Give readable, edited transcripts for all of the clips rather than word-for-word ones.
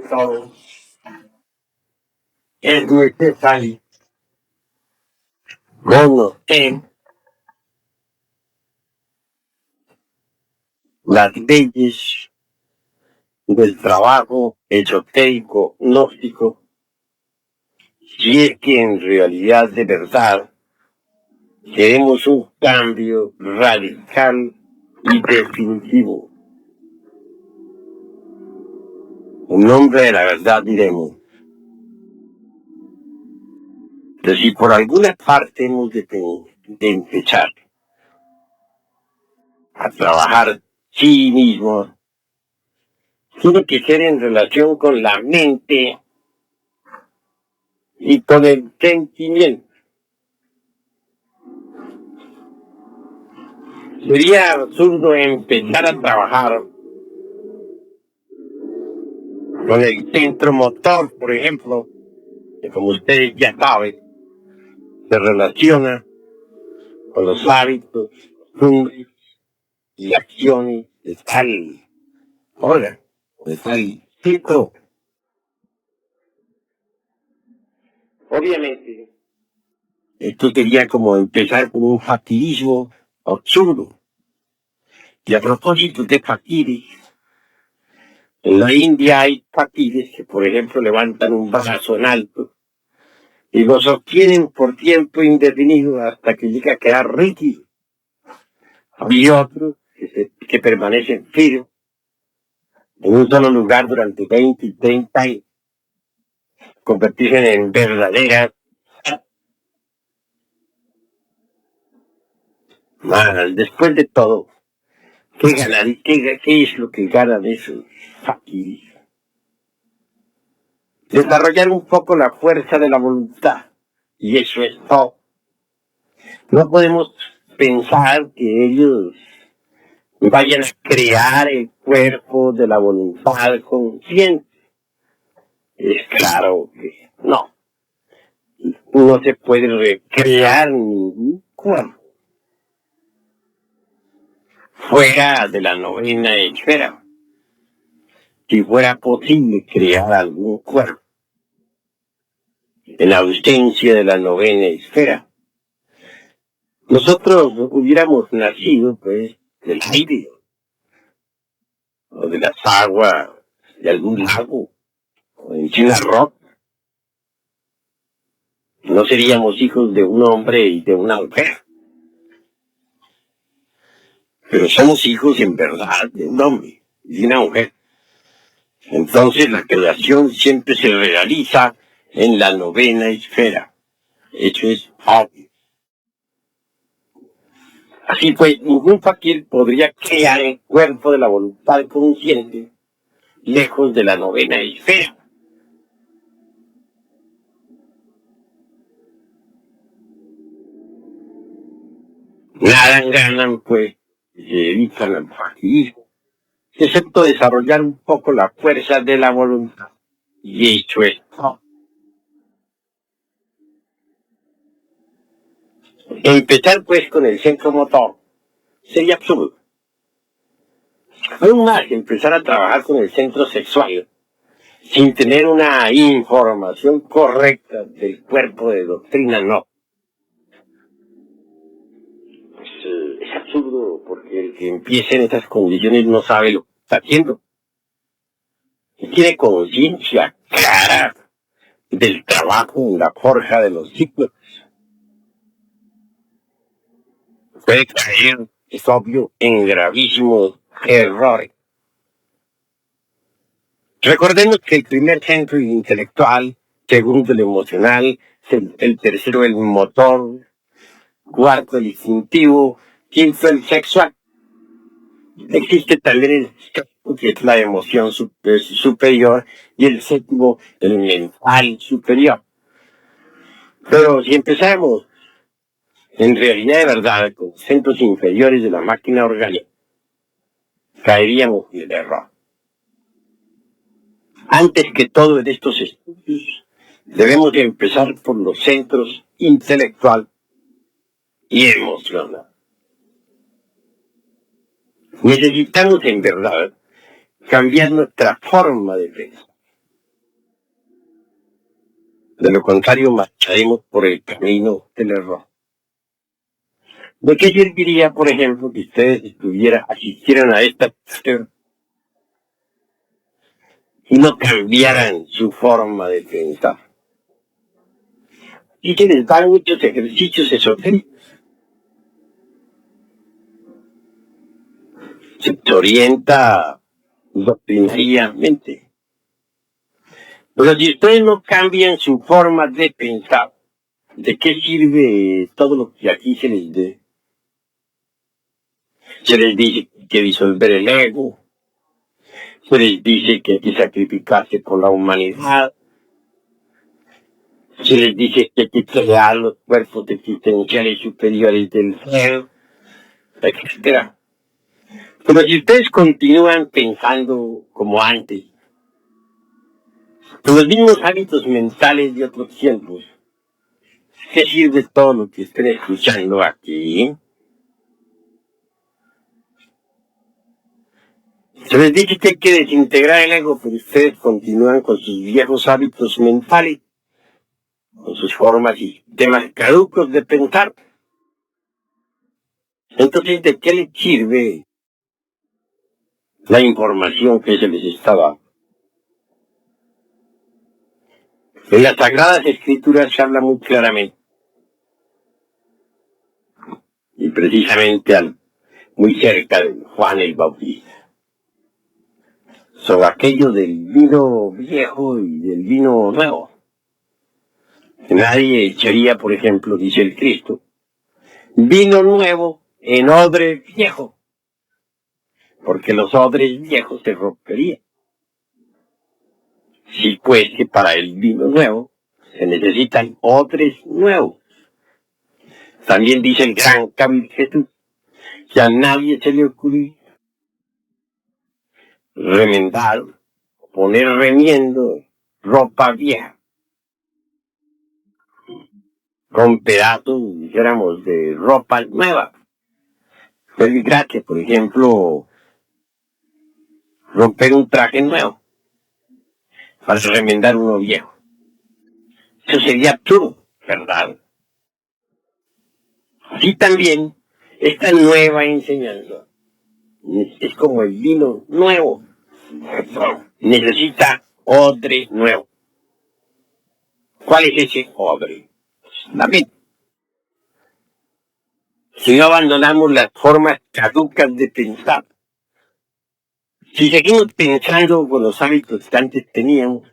todo, es necesario conocer las leyes del trabajo esotérico gnóstico, si es que en realidad de verdad queremos un cambio radical y definitivo. En nombre de la verdad diremos que si por alguna parte hemos de empezar a trabajar sí mismo, tiene que ser en relación con la mente y con el sentimiento. Sería absurdo empezar a trabajar con el centro motor, por ejemplo, que como ustedes ya saben, se relaciona con los hábitos, costumbres y acciones de tal órgano, de tal tipo. Obviamente, esto sería como empezar con un fakirismo absurdo. Y a propósito de fakires, en la India hay fakires que, por ejemplo, levantan un brazo en alto y lo sostienen por tiempo indefinido hasta que llega a quedar rígido. Hay otros que permanecen firmes en un solo lugar durante 20 y 30 años, convertirse en verdaderas malas. Después de todo, ¿qué es lo que ganan esos fakires? Desarrollar un poco la fuerza de la voluntad. Y eso es todo. No podemos pensar que ellos vayan a crear el cuerpo de la voluntad consciente. Es claro que no. No se puede recrear ningún cuerpo fuera de la novena esfera. Si fuera posible crear algún cuerpo en la ausencia de la novena esfera, nosotros hubiéramos nacido, pues, del aire o de las aguas de algún lago o en China Rock. No seríamos hijos de un hombre y de una mujer, pero somos hijos en verdad de un hombre y de una mujer. Entonces la creación siempre se realiza en la novena esfera. Eso es obvio. Así pues, ningún fakir podría crear el cuerpo de la voluntad consciente lejos de la novena esfera. Nada ganan, pues, se dedican al fakirismo, excepto desarrollar un poco la fuerza de la voluntad. Y eso es todo. Empezar, pues, con el centro motor sería absurdo. Aún más, empezar a trabajar con el centro sexual sin tener una información correcta del cuerpo de doctrina, no. Pues, es absurdo porque el que empiece en estas condiciones no sabe lo que está haciendo. Y tiene conciencia clara del trabajo en la forja de los ciclos. Puede caer, es obvio, en gravísimos errores. Recordemos que el primer centro es intelectual, segundo el emocional, el tercero el motor, cuarto el instintivo, quinto el sexual. Existe también el sexto, que es la emoción superior, y el séptimo el mental superior. Pero si empezamos en realidad de verdad con centros inferiores de la máquina orgánica, caeríamos en el error. Antes que todo en estos estudios, debemos de empezar por los centros intelectual y emocional. Necesitamos en verdad cambiar nuestra forma de pensar. De lo contrario, marcharemos por el camino del error. ¿De qué serviría, por ejemplo, que ustedes asistieran a esta clase y no cambiaran su forma de pensar? Y que les dan muchos ejercicios esotéricos. Se orienta doctrinariamente. Pero si ustedes no cambian su forma de pensar, ¿de qué sirve todo lo que aquí se les dé? Se les dice que hay que disolver el ego, se les dice que hay que sacrificarse por la humanidad, se les dice que hay que crear los cuerpos existenciales superiores del ser, etc. Pero si ustedes continúan pensando como antes, con los mismos hábitos mentales de otros tiempos, ¿qué sirve todo lo que estén escuchando aquí? Se les dice que hay que desintegrar el ego, pero ustedes continúan con sus viejos hábitos mentales, con sus formas y temas caducos de pensar. Entonces, ¿de qué les sirve la información que se les está dando? En las Sagradas Escrituras se habla muy claramente, y precisamente muy cerca de Juan el Bautista, sobre aquello del vino viejo y del vino nuevo. Nadie echaría, por ejemplo, dice el Cristo, vino nuevo en odre viejo, porque los odres viejos se romperían. Si pues que para el vino nuevo se necesitan odres nuevos. También dice el gran Camilo Jesús que a nadie se le ocurrió remendar, poner remiendo, ropa vieja, con pedazos, dijéramos, de ropa nueva. Es gratis, por ejemplo, romper un traje nuevo para remendar uno viejo. Eso sería absurdo, ¿verdad? Así también, esta nueva enseñanza es como el vino nuevo. Necesita odre nuevo. ¿Cuál es ese odre? La mente. Si no abandonamos las formas caducas de pensar, si seguimos pensando con los hábitos que antes teníamos,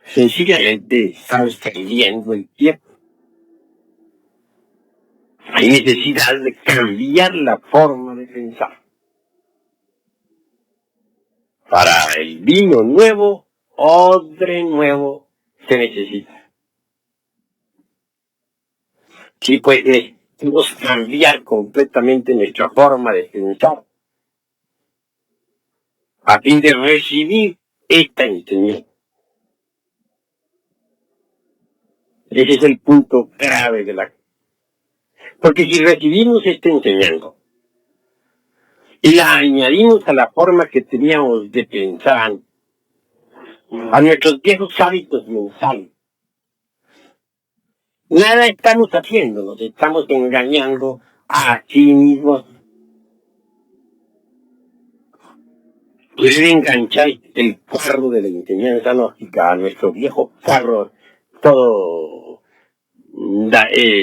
sencillamente estamos perdiendo el tiempo. Hay necesidad de cambiar la forma de pensar. Para el vino nuevo, odre nuevo se necesita. Sí, pues necesitamos cambiar completamente nuestra forma de pensar a fin de recibir esta enseñanza. Ese es el punto grave de la... Porque si recibimos esta enseñanza y la añadimos a la forma que teníamos de pensar, a nuestros viejos hábitos mentales, nada estamos haciendo, nos estamos engañando a sí mismos. Puede enganchar el carro de la enseñanza gnóstica a nuestro viejo carro, todo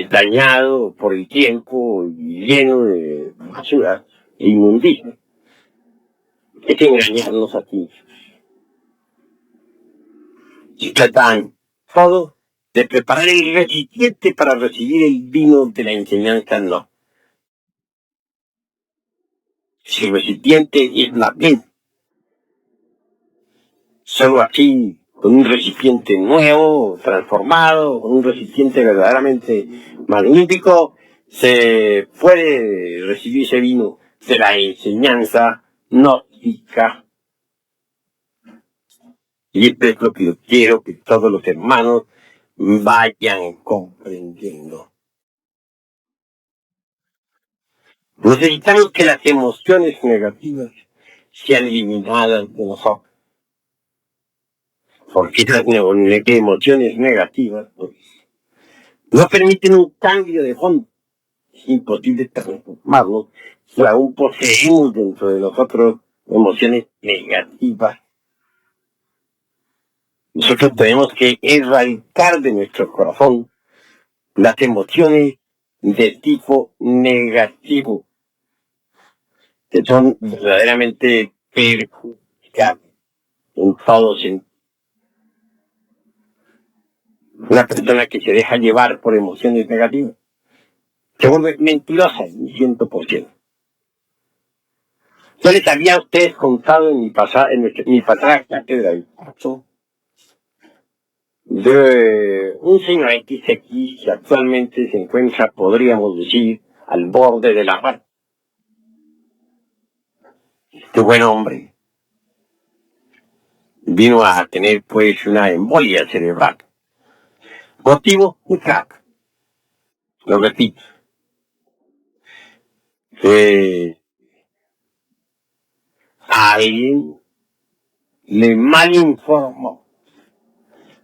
dañado por el tiempo, lleno de basura e inmundicia. Es engañarnos aquí. Y tratan todo de preparar el recipiente para recibir el vino de la enseñanza, no. Si el recipiente es la mente, solo así, con un recipiente nuevo, transformado, con un recipiente verdaderamente magnífico, se puede recibir ese vino de la enseñanza gnóstica. Y esto es lo que yo quiero que todos los hermanos vayan comprendiendo. Necesitamos que las emociones negativas sean eliminadas de nosotros. porque las emociones negativas pues, no permiten un cambio de fondo. Es imposible transformarlo si aún poseemos dentro de nosotros emociones negativas. Nosotros tenemos que erradicar de nuestro corazón las emociones de tipo negativo, que son verdaderamente perjudiciables en todo sentido. Una persona que se deja llevar por emociones negativas se vuelve mentirosa en 100%. Yo les había a ustedes contado en mi pasada cátedra de un señor XX que actualmente se encuentra, podríamos decir, al borde de la muerte. Este buen hombre vino a tener pues una embolia cerebral. Motivo, un crack. Lo repito. Alguien le malinformó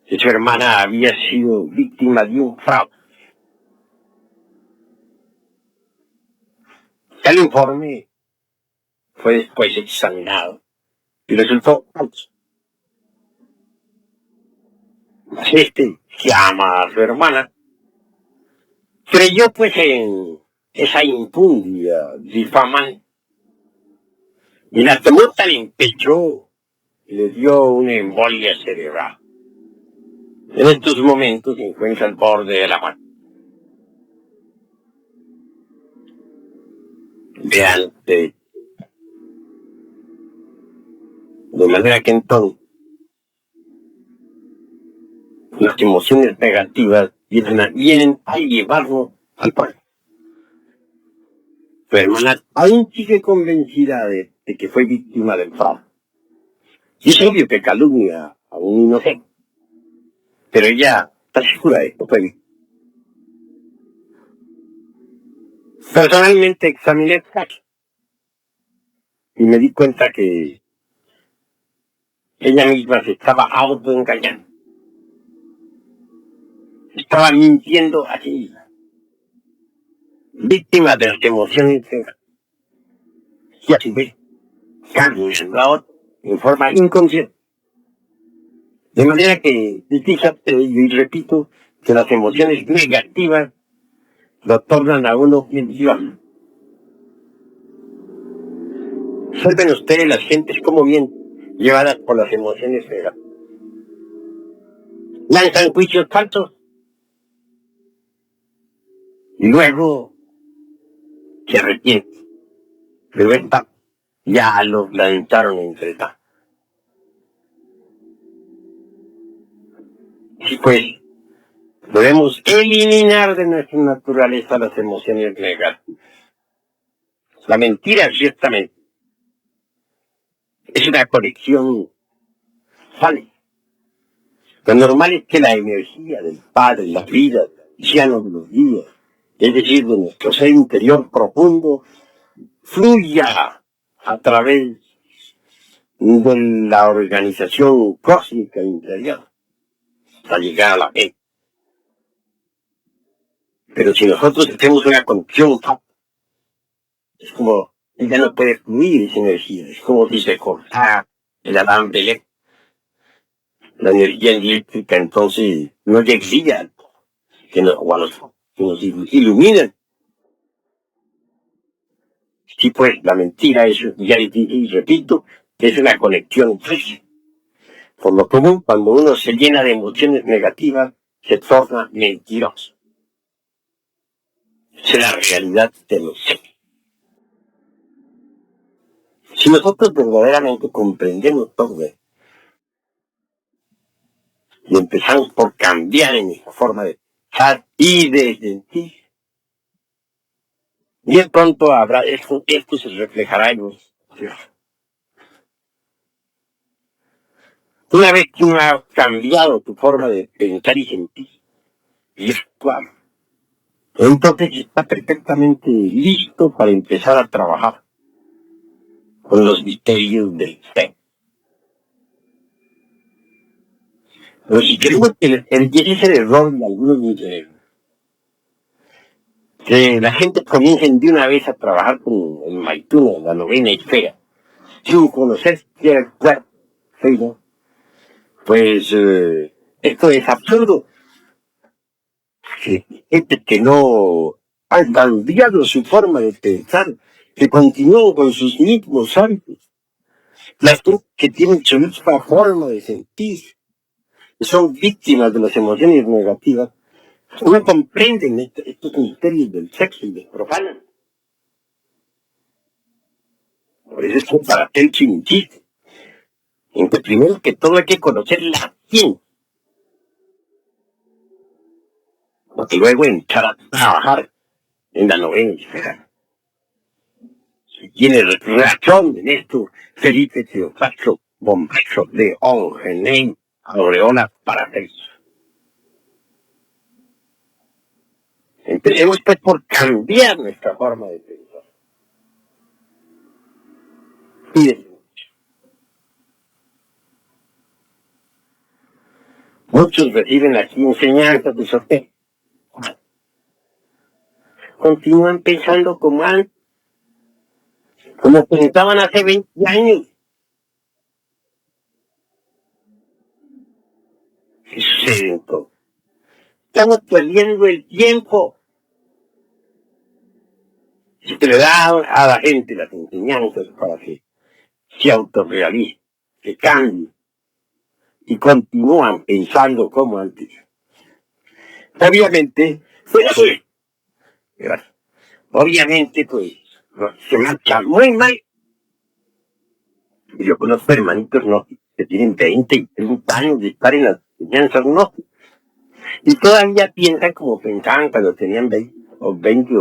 que su hermana había sido víctima de un fraude. El informe fue después examinado y resultó falso. Este que ama a su hermana creyó pues en esa impundia difamante y la tomó tan en pecho y le dio una embolia cerebral. En estos momentos se encuentra al borde de la muerte. Vean, de manera que entonces las emociones negativas vienen a llevarnos al pueblo. Su hermana aún sigue convencida de que fue víctima del fraude. Y es obvio que calumnia a un inocente. Pero ella está segura de esto. Personalmente examiné el caso y me di cuenta que ella misma se estaba autoengañando. Estaba mintiendo a sí misma. Víctima de las emociones negativas. Y a su vez, cambiando a otro en forma inconsciente. De manera que, y repito, que las emociones negativas lo tornan a uno mentiroso. Observen ustedes las gentes como bien llevadas por las emociones negativas. Lanzan juicios falsos y luego se arrepienten. Pero esta ya los lanzaron entre tanto. Y pues debemos eliminar de nuestra naturaleza las emociones negativas. La mentira, ciertamente, es una conexión falsa. Lo normal es que la energía del Padre, la vida del anciano de los días, es decir, de nuestro ser interior profundo, fluya a través de la organización cósmica interior hasta llegar a la mente. Pero si nosotros tenemos una conexión, es como ella no puede fluir esa energía, es como si se cortara el alambre eléctrico. La energía eléctrica entonces no llegaría que nos iluminan. Sí, pues la mentira es, y repito, es una conexión física. Por lo común, cuando uno se llena de emociones negativas, se torna mentiroso. Esa es la realidad de los seres. Si nosotros verdaderamente comprendemos todo esto, y empezamos por cambiar en nuestra forma de pensar y de sentir, bien pronto habrá esto se reflejará en nosotros. Una vez que uno ha cambiado tu forma de pensar y sentir y actuar, entonces está perfectamente listo para empezar a trabajar con los misterios del ser. Pero si queremos que ese es el error de algunos que la gente comience de una vez a trabajar con el Maituna, la novena esfera, sin conocer qué era el cuerpo, ¿sí, no? Pues esto es absurdo. Gente que no han cambiado su forma de pensar, que continúan con sus mismos hábitos, las que tienen su misma forma de sentir, son víctimas de las emociones negativas, no comprenden estos misterios del sexo y les profanan. Por eso es que para Telchi insiste en que primero que todo hay que conocer la ciencia, porque luego entrar a trabajar en la novena esfera. Si tiene razón en esto, Felipe Teofacho Bombacho de Ongenay Aureola Paracelso. Empecemos pues por cambiar nuestra forma de pensar. Fíjense, muchos reciben las enseñanzas de Soter. Continúan pensando como antes, como pensaban hace 20 años. ¿Qué sucede entonces? Estamos perdiendo el tiempo. Si te le da a la gente las enseñanzas para que se autorrealice, que cambie y continúan pensando como antes. Obviamente, pues, obviamente, pues, se marcha muy mal. Yo conozco hermanitos no que tienen 20 y 30 años de estar en las enseñanzas no, y todavía piensan como pensaban cuando tenían 20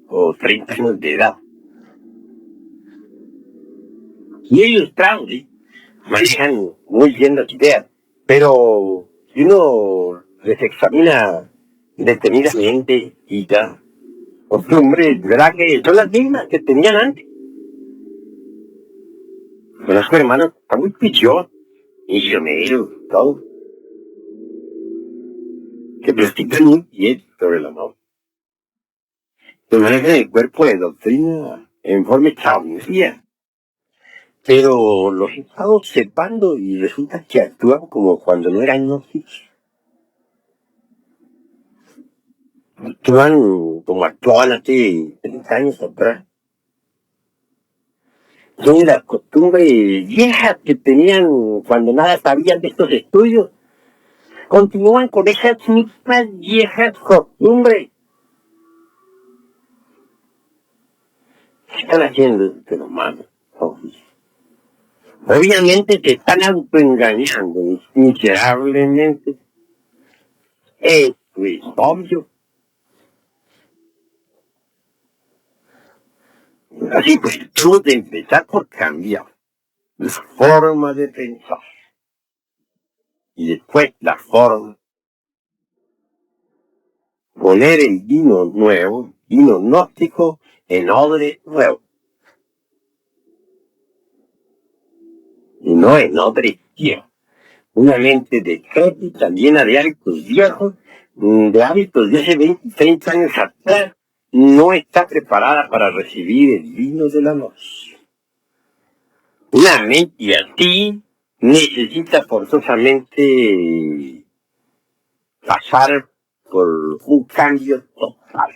o 30 años de edad. Y ellos, claro, ¿sí?, manejan muy bien las ideas, pero si uno les examina detenidamente y da costumbres, verá que son las mismas que tenían antes. Conozco hermanos, está muy pichón, misioneros, todo, que practican muy bien sobre el amor. Que manejan el cuerpo de doctrina en forma extraordinaria. Pero los he estado observando y resulta que actúan como cuando no eran gnósticos. Actúan como actuaban hace 30 años atrás. Son las costumbres viejas que tenían cuando nada sabían de estos estudios. Continúan con esas mismas viejas costumbres. ¿Qué están haciendo estos hermanos? Obviamente se están autoengañando miserablemente. Esto es obvio. Así pues, tenemos de empezar por cambiar la forma de pensar. Y después la forma. Poner el vino nuevo, vino gnóstico, en odre nuevo. Y no en odre viejo. Una mente decrépita, llena de hábitos viejos, de hábitos de hace 20, 30 años atrás, no está preparada para recibir el vino de la noche. Una mente así necesita forzosamente pasar por un cambio total.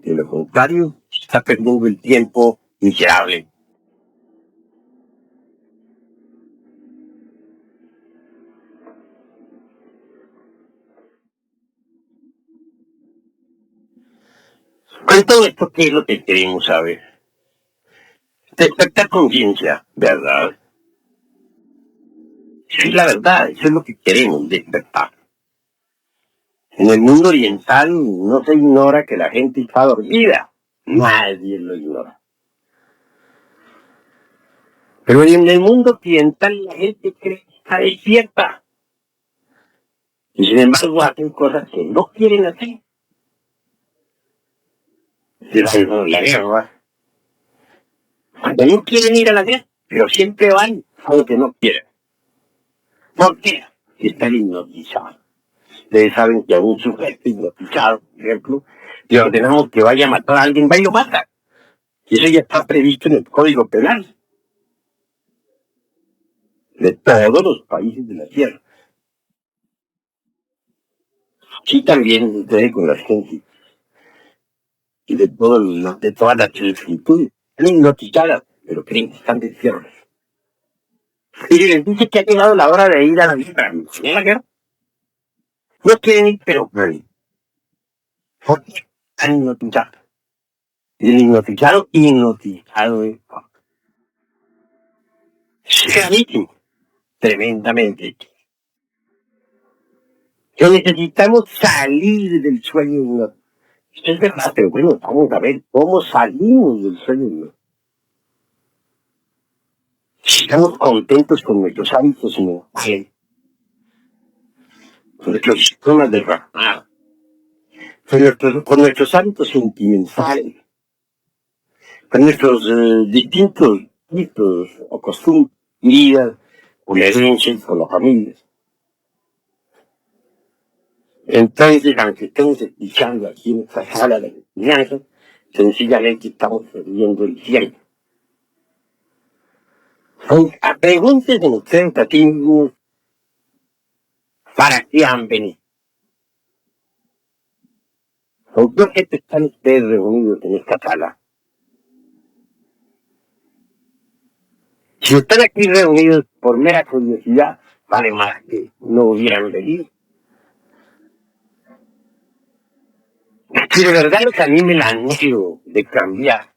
De lo contrario, está perdiendo el tiempo miserable. Con todo esto, ¿qué es lo que queremos saber? Despertar conciencia, ¿verdad? Esa es la verdad, eso es lo que queremos, despertar. En el mundo oriental no se ignora que la gente está dormida. Nadie lo ignora. Pero en el mundo occidental la gente cree que está despierta. Y sin embargo hacen cosas que no quieren hacer. La guerra. Cuando no quieren ir a la guerra, pero siempre van aunque no quieren. ¿Por qué? que están hipnotizados. Ustedes saben que a un sujeto hipnotizado, por ejemplo, le ordenamos que vaya a matar a alguien, va y lo mata. Y eso ya está previsto en el Código Penal de todos los países de la Tierra. Sí, también ustedes con la gente y de todas las solicitudes, están hipnotizadas, pero creen que están de tierra. Y les dice que ha llegado la hora de ir a la guerra. ¿Sí, a la guerra? No quieren ir, pero ¿por qué están hipnotizados? Y el hipnotizado es gravísimo, tremendamente. Que necesitamos salir del sueño hipnótico. Es verdad, pero bueno, vamos a ver cómo salimos del sueño hipnótico. Si estamos contentos con nuestros hábitos mentales, con nuestros sistemas de razonar, con nuestros hábitos sentimentales, con nuestros distintos hábitos o costumbres, vidas, con la herencia, con las familias. Entonces, aunque estemos escuchando aquí en esta sala de enseñanza, sencillamente estamos perdiendo el tiempo. Pregúntense ustedes a ti mismos, ¿para qué han venido? ¿Por qué están ustedes reunidos en esta sala? Si están aquí reunidos por mera curiosidad, vale más que no hubieran venido. Si de verdad los anime el anhelo de cambiar,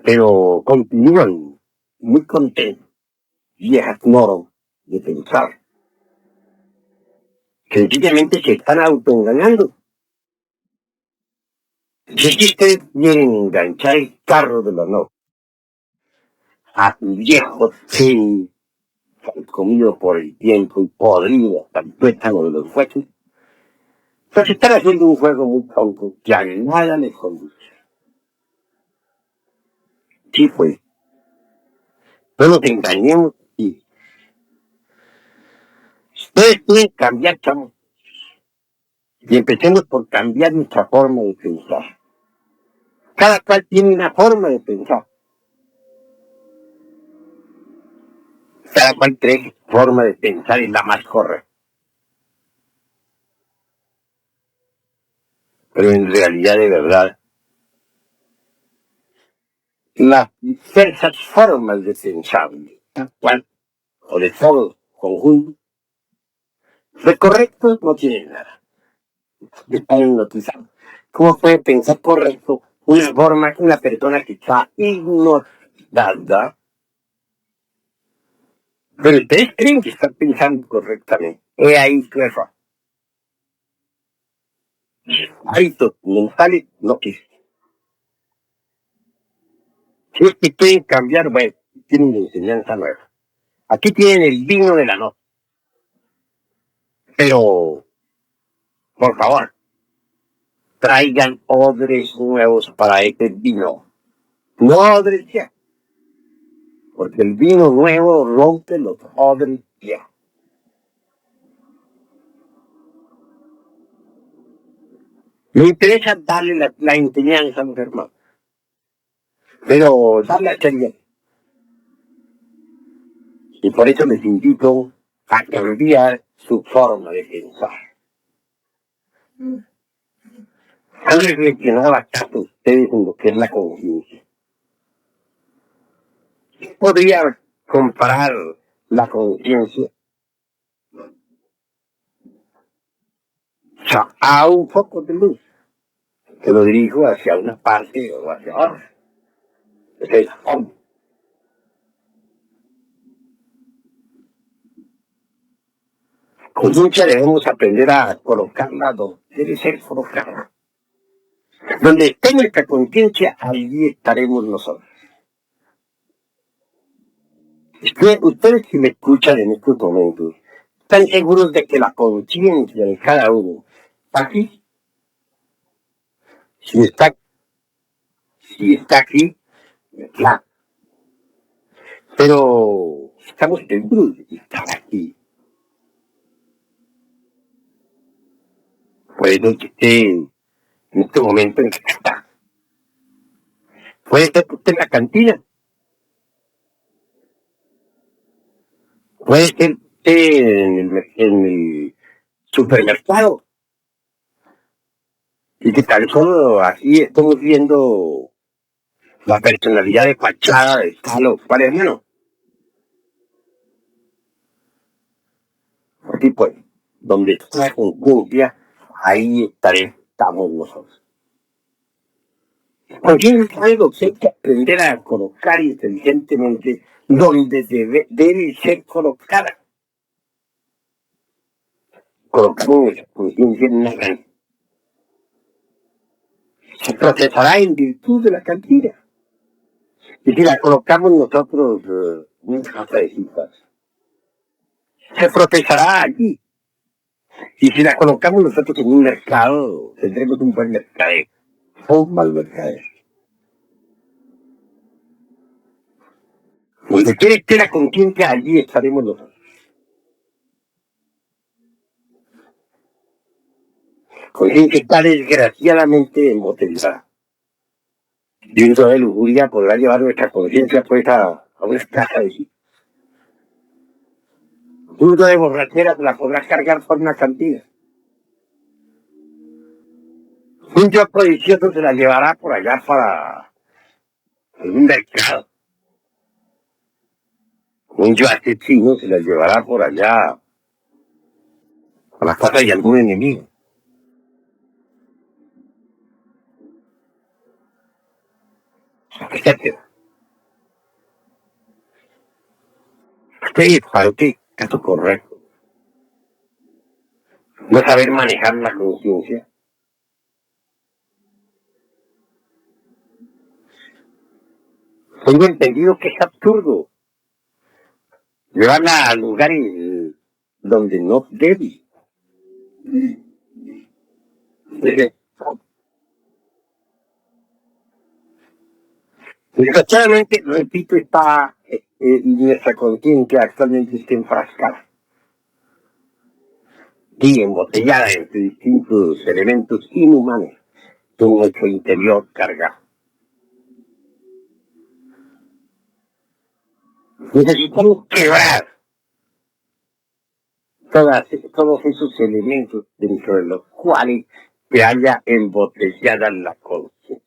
pero continúan muy contentos, viejas normas de pensar, sencillamente se están autoengañando. Si es que ustedes quieren enganchar el carro de la noche a tu viejo tren comido por el tiempo y podrido hasta el tuétano de los huesos, pues están haciendo un juego muy tonto que a nada les conduce. Sí, pues, no nos engañemos y ustedes pueden cambiar, chavos, y empecemos por cambiar nuestra forma de pensar. Cada cual tiene una forma de pensar. Cada cual cree que su forma de pensar es la más correcta. Pero en realidad, de verdad, las diversas formas de pensar, cada cual, o de todo conjunto, de correctos no tienen nada. Están hipnotizados. ¿Cómo puede pensar correcto una forma que una persona que está hipnotizada? Pero ustedes creen que están pensando correctamente. He ahí su error. Hábitos mentales no existen. Si es que quieren cambiar, bueno, tienen una enseñanza nueva. Aquí tienen el vino de la noche. Pero, por favor, traigan odres nuevos para este vino. No odres ya. Porque el vino nuevo rompe los odres ya. Me interesa darle la enseñanza a los hermanos. Pero darle a entender. Y por eso les invito a cambiar su forma de pensar. Han reflexionado acaso ustedes en lo que es la conciencia. Podría comparar la conciencia a un foco de luz que lo dirijo hacia una parte o hacia otra. Es hombre. Con mucha debemos aprender a colocarla donde debe ser colocada. Donde esté nuestra conciencia, allí estaremos nosotros. Ustedes que me escuchan en estos momentos, ¿están seguros de que la conciencia de cada uno está aquí? Si está aquí, claro. Pero estamos seguros de que está aquí. Puede ser que esté en este momento en que está. Puede ser que esté en la cantina. Puede ser que esté en el supermercado. Y que tan solo así estamos viendo la personalidad de fachada de Carlos Juárez, hermano. Así pues, donde está con cumbia, ahí estamos nosotros. Porque es algo que hay que aprender a colocar inteligentemente donde debe ser colocada. Colocamos nuestra conciencia en una gran. Se procesará en virtud de la cantidad. Y si la colocamos nosotros en una casa de citas, se procesará allí. Y si la colocamos nosotros en un mercado, tendremos un buen mercadeo o un mal mercadeo. Donde quiere estar la conciencia, allí estaremos nosotros. Conciencia está desgraciadamente embotellada. Y un de lujuria podrá llevar nuestra conciencia pues a una casa de sí. Un de borrachera la podrá cargar por una cantina. Un yo codicioso se la llevará por allá para un mercado. Un yo asesino se la llevará por allá a la casa de algún enemigo. Etcétera. Usted para qué caso correcto. No saber manejar la conciencia. Tengo entendido que es absurdo llevarla a lugares donde no debe. Desgraciadamente, repito, nuestra conciencia actualmente está enfrascada y embotellada entre distintos elementos inhumanos de nuestro interior cargado. Necesitamos quebrar todos esos elementos dentro de los cuales se haya embotellada la conciencia.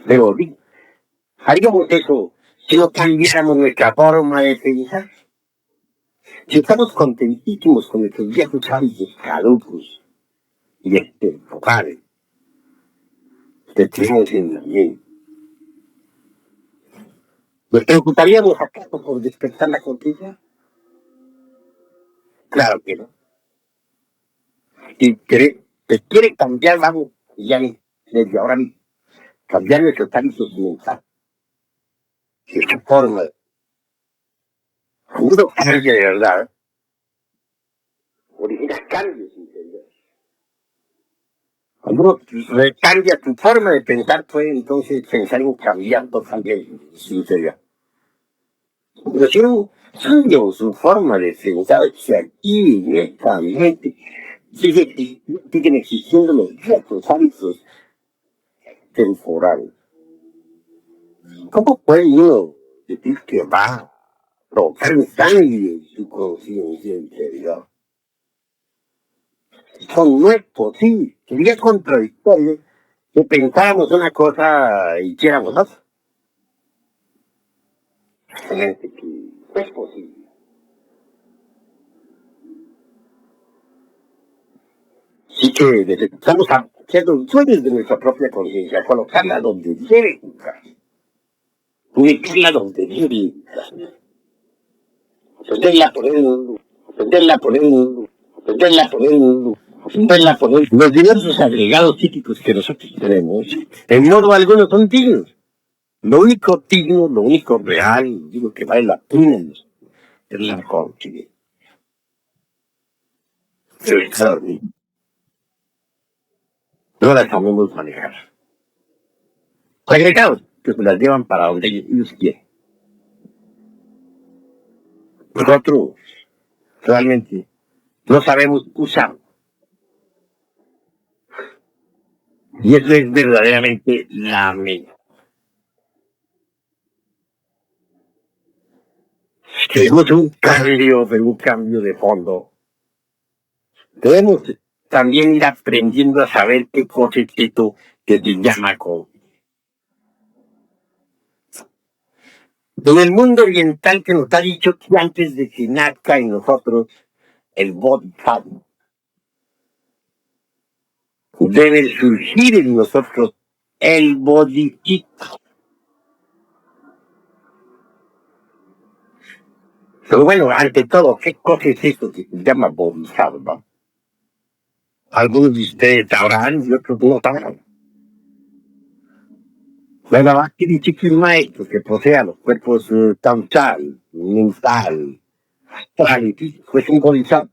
Pero haríamos eso si no cambiáramos nuestra forma de pensar. Si estamos contentísimos con nuestros viejos hábitos caducos y temporales, que tenemos en la mente, ¿nos preocuparíamos acaso por despertar la conciencia? Claro que no. Si te quiere cambiar, vamos, ya desde ahora mismo, cambiar nuestros hábitos mentales, nuestra forma de. Uno cambia de verdad, origina cambios interiores. Cuando uno cambia tu forma de pensar, puede entonces pensar en cambiar totalmente su interior. Pero si uno cambia su forma de pensar, se active directamente, siguen existiendo los viejos hábitos temporales. ¿Cómo puede uno decir que va a provocar un cambio en su conciencia interior? Eso no es posible. Sería contradictorio que pensáramos una cosa y hiciéramos otra. Realmente que no es posible. Así que necesitamos ser los dueños de nuestra propia conciencia, colocarla donde debe buscar, ubicarla donde debe buscar, aprenderla a poner en un lugar, aprenderla a poner en un lugar, aprenderla a poner en un lugar, aprenderla a poner. Los diversos agregados psíquicos que nosotros tenemos, en modo alguno son dignos. Lo único digno, lo único real, digo que vale la pena es la conciencia. Pero claro, no la sabemos manejar. Agregados que se las llevan para donde ellos quieren. Nosotros realmente no sabemos usar. Y eso es verdaderamente lamentable. Tenemos un cambio de fondo. Debemos también ir aprendiendo a saber qué cosa es esto que se llama COVID. En el mundo oriental que nos ha dicho que antes de que nazca en nosotros el bodhisattva, debe surgir en nosotros el bodhisattva. Pero bueno, ante todo, ¿qué cosa es esto que se llama bodhisattva? Algunos de ustedes sabrán y otros no sabrán. La verdad quiere decir que un maestro que posea los cuerpos causal, mental, astral y físico es un bodhisattva.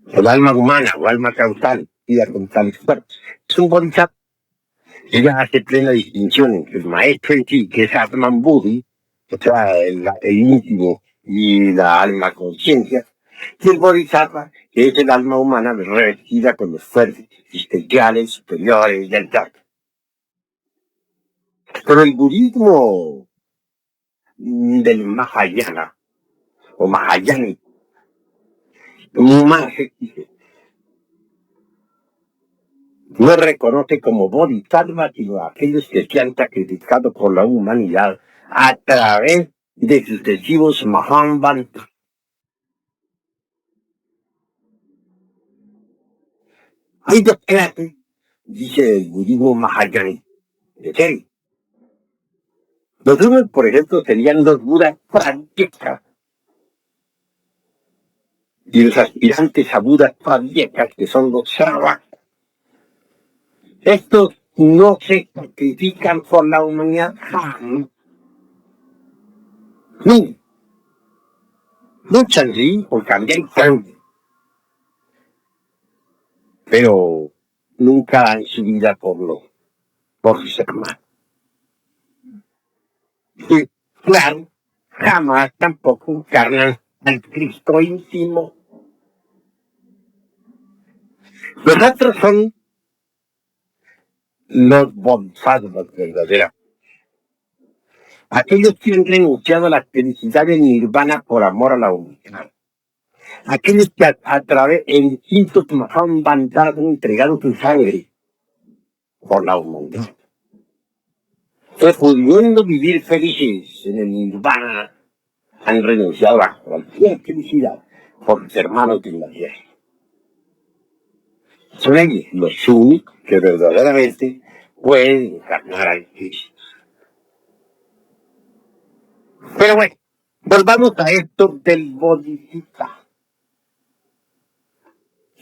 El alma humana o alma causal, vida con tales cuerpos, es un bodhisattva. Ella hace plena distinción entre el maestro en sí, que es Atman Buddhi, o sea, el íntimo y la alma conciencia, y el bodhisattva, que es el alma humana revestida con los cuerpos existenciales, superiores del Dharma. Pero el budismo del Mahayana, o Mahayana, más no reconoce como bodhisattva sino a aquellos que se han sacrificado por la humanidad a través de sucesivos Mahambantas. Hay dos clases, dice el budismo Mahayana, de seres. Los unos, por ejemplo, serían los Budas Pradyekas y los aspirantes a Budas Pradyekas, que son los Sarvas. Estos no se sacrifican por la humanidad jamás. No. Luchan, sí, por cambiar el cambio. Pero nunca dan su vida por sus hermanos. Y, claro, jamás tampoco encarnan al Cristo íntimo. Los otros son los bodhisattvas verdaderos. Aquellos que han renunciado a la felicidad del nirvana por amor a la humanidad. Aquellos que a través de instintos Mahambantas han entregado su sangre por la humanidad. Pues pudiendo vivir felices en el nirvana, han renunciado a cualquier felicidad por sus hermanos de la tierra. Son ellos los únicos que verdaderamente pueden encarnar al Cristo. Pero bueno, volvamos a esto del bodhisattva.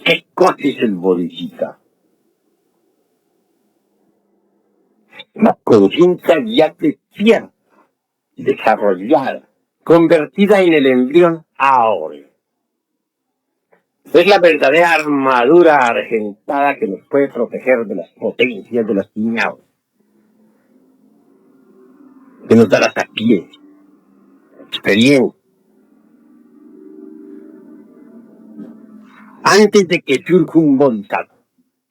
¿Qué cosa es el bodhisattva? La conciencia ya despierta, desarrollada, convertida en el embrión ahora. Es la verdadera armadura argentada que nos puede proteger de las potencias de las tinieblas, que nos da la sapiencia, la experiencia. Antes de que surja un bodhisattva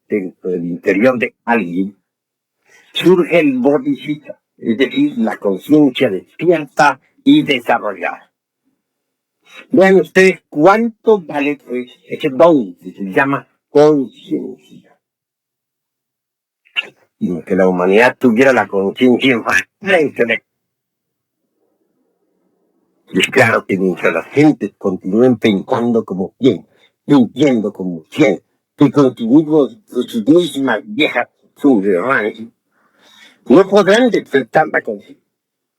dentro del interior de alguien, surge el bodhisattva, es decir, la conciencia despierta y desarrollada. Vean ustedes cuánto vale pues, ese don que se llama conciencia. Y que la humanidad tuviera la conciencia enfrente. Y es claro que mientras las gentes continúen pensando como 100, sintiendo como 100, que continuamos con sus mismas viejas subterráneas, no podrán despertar la conciencia.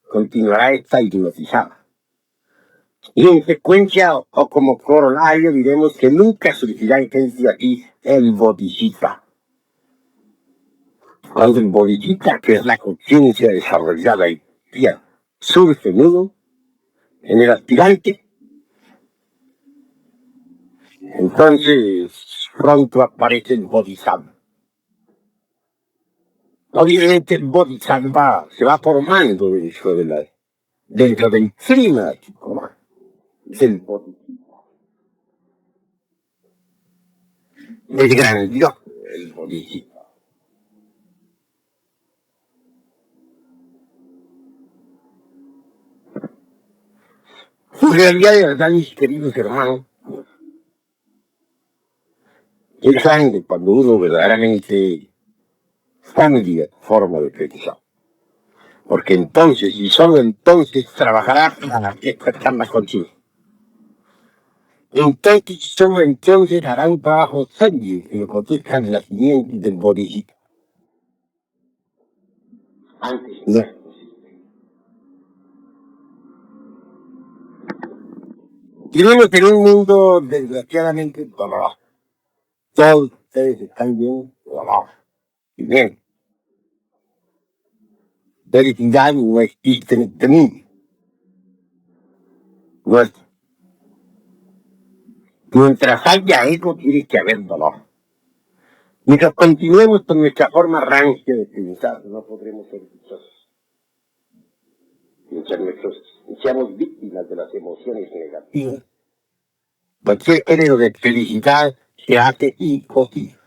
Continuará esta hipnotizada. Y en secuencia o como corolario diremos que nunca surgirá en gente aquí el bodhisattva. Cuando el bodhisattva, que es la conciencia desarrollada y pía, surge nudo en el aspirante, entonces pronto aparece el bodhisattva. Obviamente el bodhisattva se va formando dentro del clima del bodhisattva. Es grandioso el municipio. En realidad, de verdad, mis queridos hermanos, es grande cuando uno verdaderamente cambia forma de pensar. Porque entonces, y solo entonces, trabajará para que esta más consigo. Entonces, solo entonces hará un trabajo serio que lo proteja del nacimiento del municipio. Antes no. Vivimos en un mundo desgraciadamente doloroso. Todos ustedes están bien dolorosos. Y bien, felicidad no existe en este mundo. No es- Mientras haya ego, tiene que haber dolor. Mientras continuemos con nuestra forma rancia de pensar, no podremos ser dichosos. Mientras seamos víctimas de las emociones negativas, cualquier género de felicidad se hace imposible.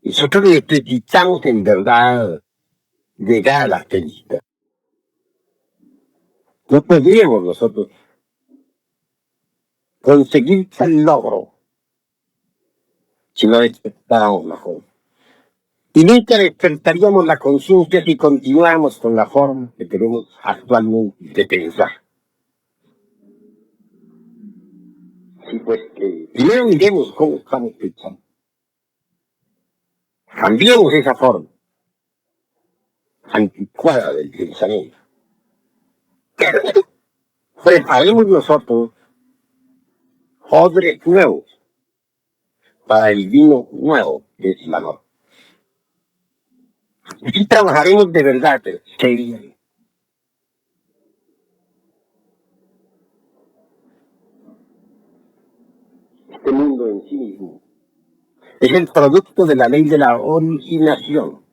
Nosotros necesitamos en verdad llegar a la felicidad. No podríamos nosotros conseguir tal logro si no despertáramos la forma. Y nunca despertaríamos la conciencia si continuáramos con la forma que tenemos actualmente de pensar. Sí, pues que primero miremos cómo estamos pensando. Cambiemos esa forma anticuada del pensamiento. Preparemos nosotros odres nuevos para el vino nuevo que es la norma. Y trabajaremos de verdad, serio. Este mundo en sí mismo es el producto de la ley de la originación.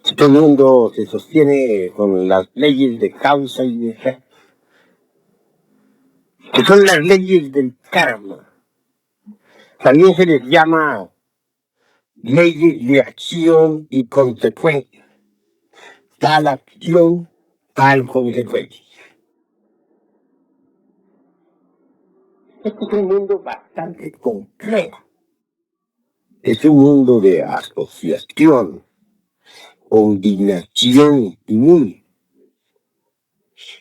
Este mundo se sostiene con las leyes de causa y de efecto, que son las leyes del karma. También se les llama leyes de acción y consecuencia. Tal acción, tal consecuencia. Este es un mundo bastante complejo. Es un mundo de asociación, combinación y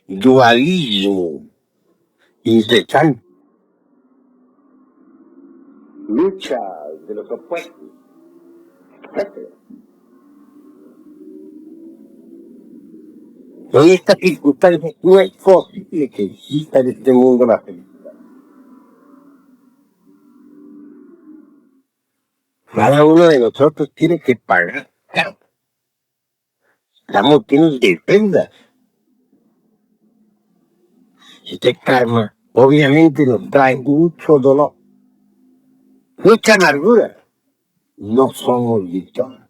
dualismo incesante, lucha de los opuestos, etc. En estas circunstancias no es posible que exista en este mundo la felicidad. Cada uno de nosotros tiene que pagar. Claro, estamos llenos de deudas. Este karma obviamente nos trae mucho dolor, mucha amargura. No somos dichosos.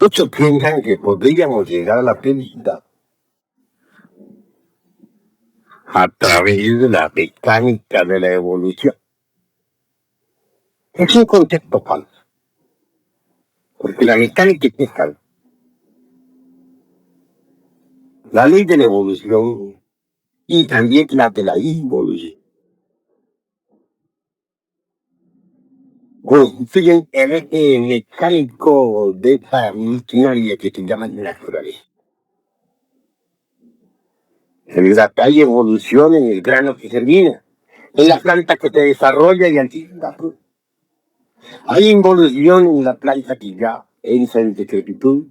Muchos piensan que podríamos llegar a la felicidad a través de la mecánica de la evolución. Es un concepto falso, porque la mecánica es falsa. La ley de la evolución y también la de la involución constituyen el eje mecánico de esta maquinaria que se llama naturaleza. En verdad, hay evolución en el grano que germina, en la planta que se desarrolla y antes da fruto. Hay involución en la planta que ya entra en decrepitud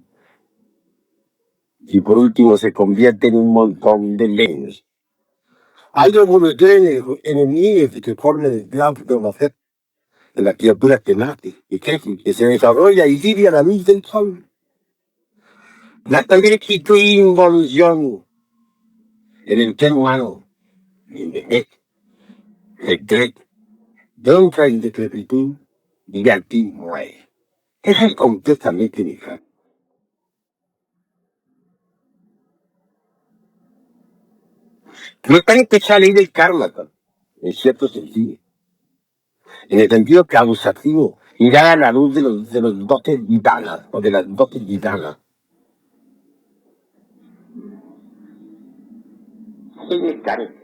y por último se convierte en un montón de leños. Hay evolución en el niño que se forma del claustro nacer de la criatura que nace, que crece, que se desarrolla y vive a la luz del sol. También existe involución en el ser humano, envejece, se crece, entra en decrepitud y de aquí muere. Eso es completamente diferente. Mecánica es la ley del karma, en cierto sentido. En el sentido que abusativo, mirar a la luz de los dotes gitanas o de las dotes gitanas. Es mecánica.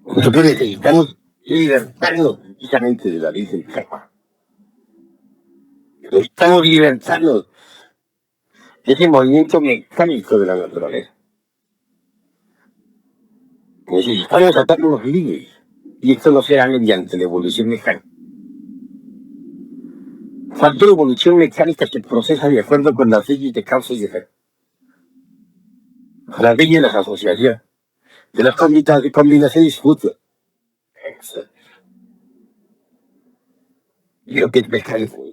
Nosotros necesitamos libertarnos precisamente de la ley del karma. Necesitamos libertarnos de ese movimiento mecánico de la naturaleza. Necesitamos hacernos libres. Y esto no será mediante la evolución mecánica. Cualquier evolución mecánica se procesa de acuerdo con las leyes de causa y efecto. Las leyes de las asociaciones, de las combinaciones futuras. Lo que es mecánico.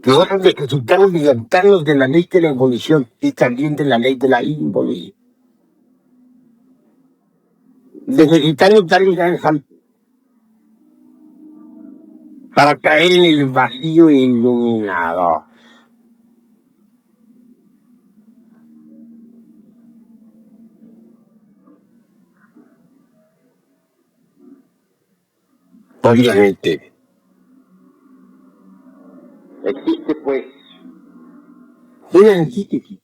Nosotros necesitamos libertarnos de la ley de la evolución y también de la ley de la involución. Necesitamos darle un salto para caer en el vacío iluminado. Obviamente, existe pues una antítesis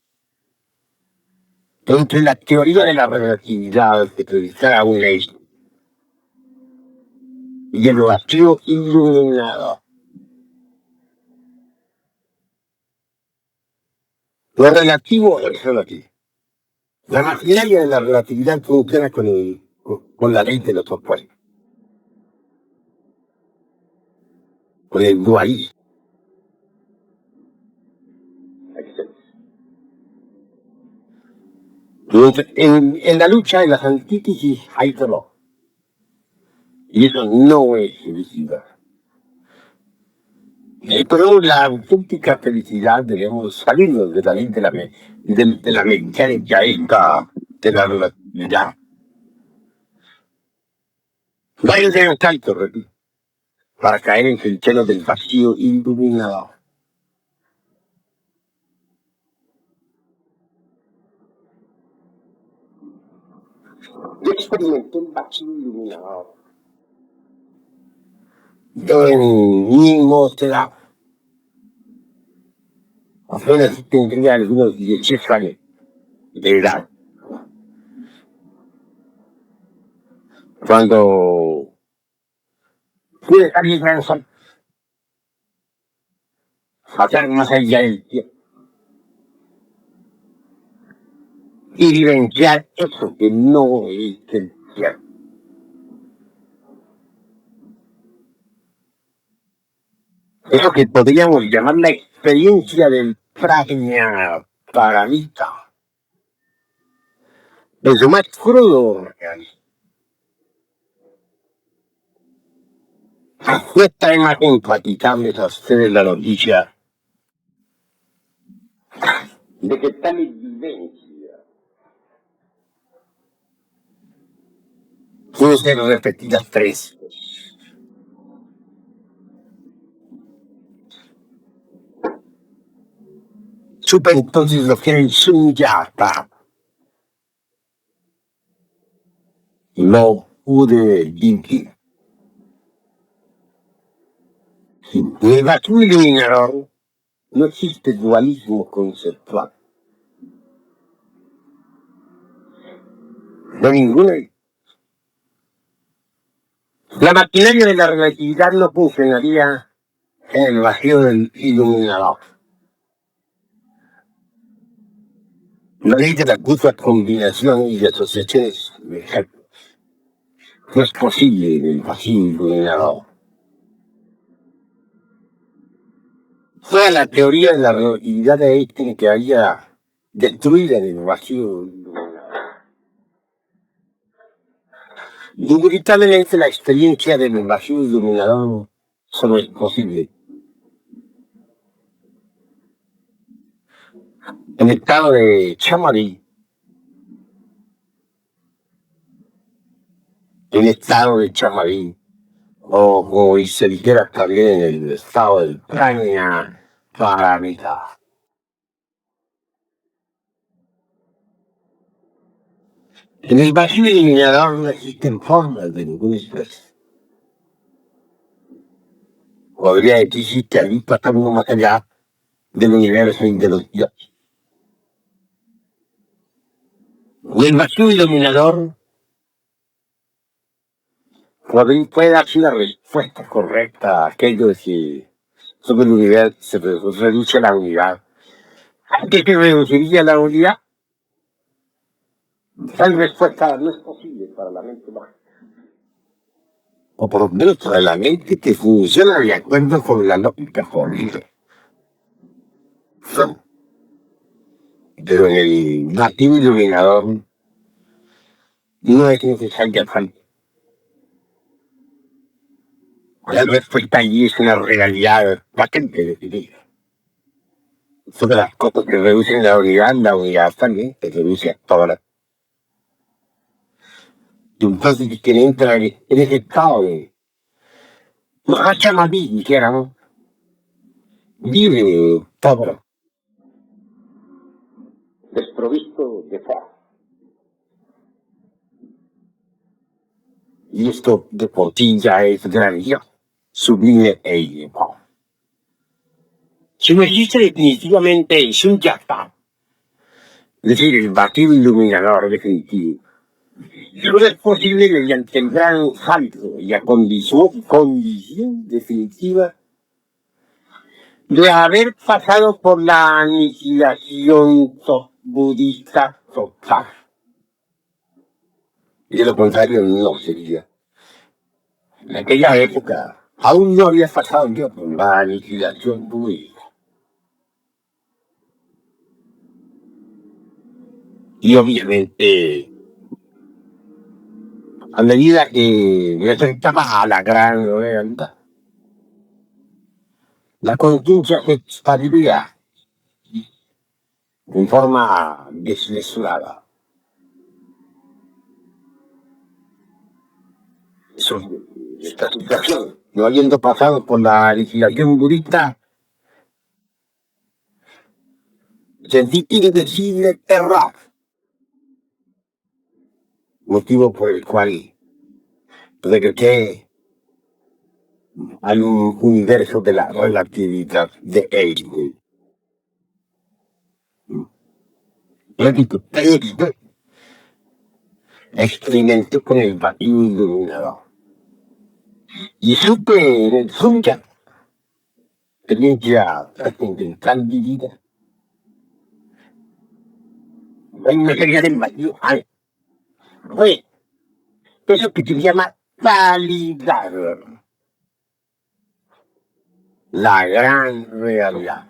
entre la teoría de la relatividad que predica una ley y el vacío iluminado. Lo relativo es relativo. La maquinaria de la relatividad funciona con la ley de los opuestos, con el dualismo. En la lucha de las antítesis hay dolor. Y eso no es felicidad. Pero la auténtica felicidad debemos salirnos de la ley de la mecánica esta de la relatividad. Varios de los saltos, repito, para caer en el seno del vacío iluminado. Yo experimenté el vacío iluminado. Yo en mi mostrar, apenas tendría algunos 18 años de edad. Cuando pude dar mi gran salto, pasar más allá del tiempo y vivenciar eso que no es el tiempo. Eso que podríamos llamar la experiencia del prajna paramita. En su más crudo realismo. No está más empatizable a ustedes la noticia de que tal vivencia puede ser repetida 3 veces. Supe entonces lo que era el sunyata. No pude vivir. En el vacío iluminador no existe dualismo conceptual. No ninguna. La maquinaria de la relatividad no funcionaría en el vacío del iluminador. La ley de la mutua combinación y de asociaciones de ejemplos no es posible en el vacío iluminador. Toda la teoría de la relatividad de Einstein quedaría destruida en el vacío iluminador. Indubtablemente la experiencia del vacío iluminador solo es posible en el estado de Chamadí, o como se dijera también en el estado del prana, para mitad. En el vacío eliminador no existen formas de ninguna especie. Podría decir que ahí pasamos más allá del universo y de los dioses. Y el vacío iluminador puede darse la respuesta correcta a aquello de que sobre el universo se reduce a la unidad. ¿A qué se reduciría la unidad? Tal respuesta no es posible para la mente humana. O por lo menos para la mente que funciona de acuerdo con la lógica formida. Pero en el vacío iluminador no es necesaria falta. La respuesta allí es una realidad bastante definida. Sobre las cosas que reducen la unidad también se reduce a todas las. Y entonces quien entra en ese estado de Mahatma, dijéramos, vive todo desprovisto de fuerza. Y esto de por sí ya es grandioso, sublime e illimitado. Si no existe definitivamente el Sunyata, es decir, el vacío iluminador definitivo, no es posible mediante el gran salto y la condición definitiva de haber pasado por la aniquilación budista total. Y de lo contrario no sería. En aquella época aún no había pasado yo por la aniquilación budista. Y obviamente, a medida que me acercaba a la gran realidad, la conciencia se expandiría en forma desmesurada. Esta situación, no habiendo pasado por la legislación budista, sentí indecible terror, motivo por el cual regresé al universo de la relatividad de Einstein. Repito, experimenté con el vacío iluminador. Y supe en el Zunya, experiencia trascendental de vida, hay una serie del vacío. Fue eso que se llama validar la gran realidad.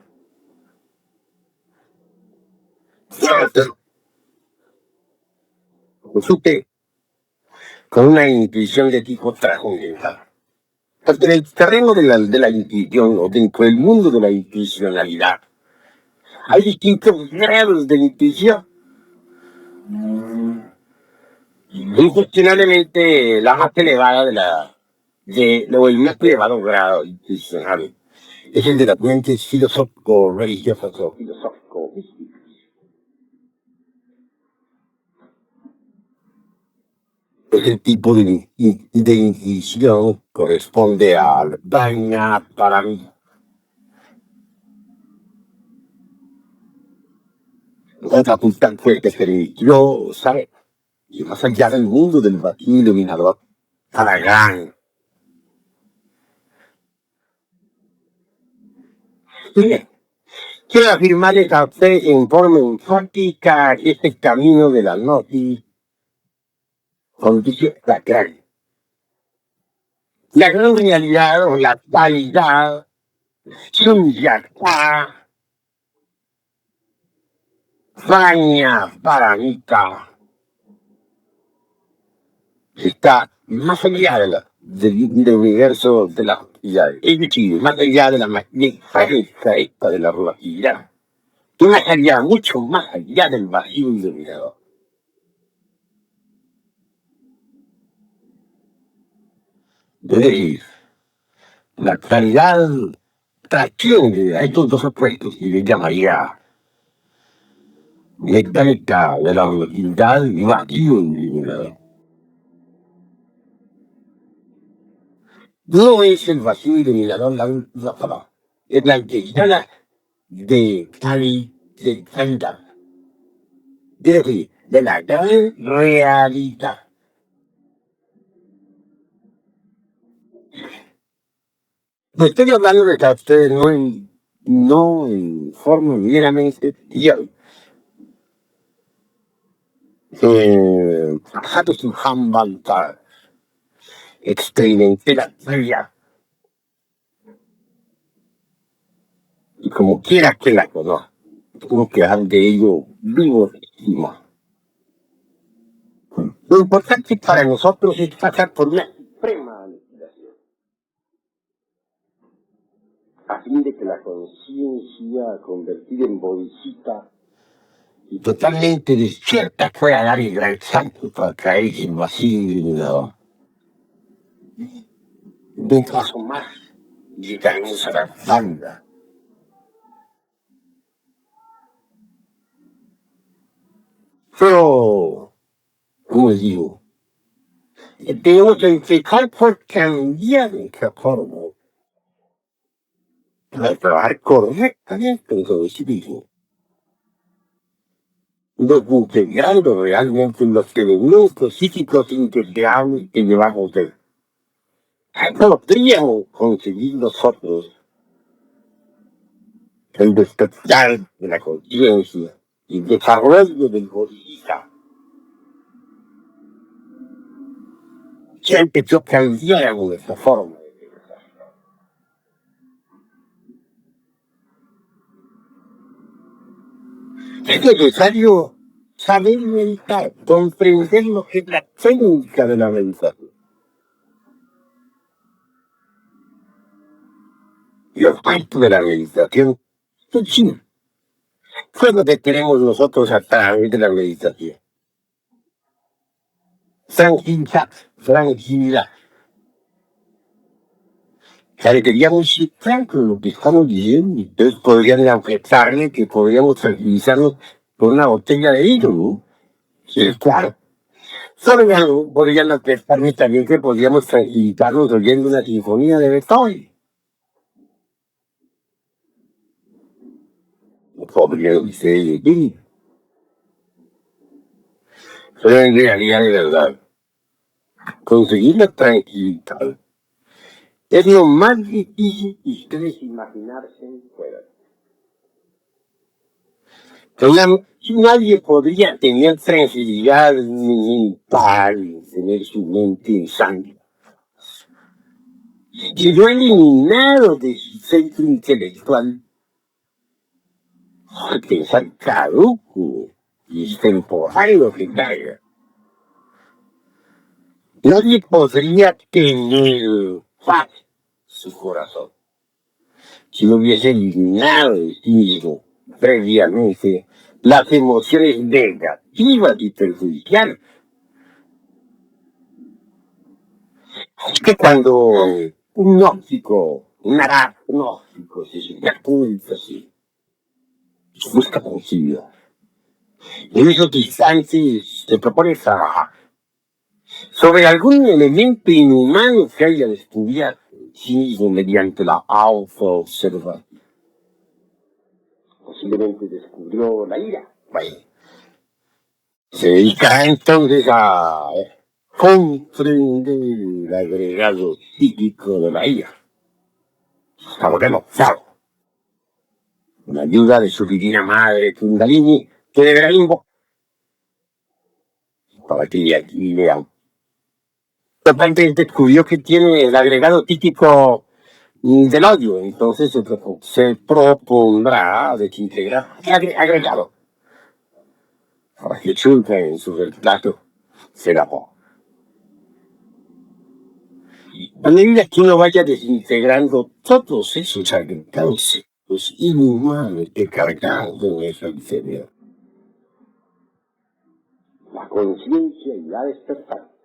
Lo supe con una intuición de tipo trascendental. Porque en el terreno de la intuición, o dentro del mundo de la intuicionalidad, hay distintos grados de intuición. Incuestionablemente la más elevada o el más elevado grado intuicional es el de las mentes filosófico-religiosas o filosófico. Ese tipo de intuición corresponde al Dharma para mí. Otra facultad fue que permitió saber, y más allá del mundo del vacío iluminador, a la gran. Bien, quiero afirmarles a ustedes en forma enfática que este camino de la gnosis conduce a la gran realidad o la calidad, Sunyata, Fania Paramita, está más allá del universo de las actividades, es decir, más allá de la magnificencia esta de la relatividad, más allá, mucho más allá del vacío iluminador. Es decir, la claridad trasciende a estos dos aspectos y le llamaría mecánica de la velocidad y vacío iluminador. No es el vacío iluminador la última palabra, es la intensidad de calidad, es decir, de la gran realidad. No estoy hablando de que ustedes no en forma meramente teórica. Hattest du Hamburger experimenté la realidad. Y como quiera que la conozca, tengo que dar de ello vivo encima. Lo importante para nosotros es pasar por una suprema aniquilación, a fin de que la conciencia convertida en bodhisattva y totalmente despierta pueda dar el gran salto para caer en vacío iluminador. De un paso más llegaremos a la banda. Pero, como digo, tenemos que empezar por cambiar nuestra forma para trabajar correctamente con sí mismo, integrando realmente los elementos psíquicos integrables que llevamos de. Podríamos conseguir nosotros el despertar de la conciencia y el desarrollo del bodhisattva. Ya empezó a cambiar nuestra forma de pensar. Es necesario saber meditar, comprender lo que es la técnica de la meditación. Y el efecto de la meditación es chino. ¿Qué es lo que queremos nosotros a través de la meditación? Tranquilidad, tranquilidad. Claro, queríamos ir franco en lo que estamos diciendo. Entonces podrían objetarle que podríamos tranquilizarnos con una botella de vino, ¿no? Sí, claro. Solo podrían objetarme también que podríamos tranquilizarnos oyendo una sinfonía de Beethoven. Podrían ser de pero en realidad, de verdad, conseguir la tranquilidad es lo más difícil que ustedes imaginarse puedan. Nadie podría tener tranquilidad mental, tener su mente en sangre. Quedó eliminado de su centro intelectual al pensar caduco y extemporáneo que caiga. Nadie podría tener paz en su corazón si no hubiese eliminado de sí mismo previamente las emociones negativas y perjudiciales. Es que cuando un gnóstico, un gnóstico se superpulsa así, busca consigo. En esos instantes se propone trabajar sobre algún elemento inhumano que haya descubierto en sí mismo mediante la autoobservación. Posiblemente descubrió la ira. Bueno, se dedica entonces a comprender el agregado psíquico de la ira. Estamos demostrado. Con la ayuda de su divina madre Kundalini, que deberá invocar para que de aquí vean. Totalmente descubrió que tiene el agregado típico del odio, entonces se propondrá desintegrar el agregado para que chunta en su reemplazo será poco. A medida que uno vaya desintegrando todos esos agregados inhumanos que cargamos en nuestra miseria, la conciencia irá despertando.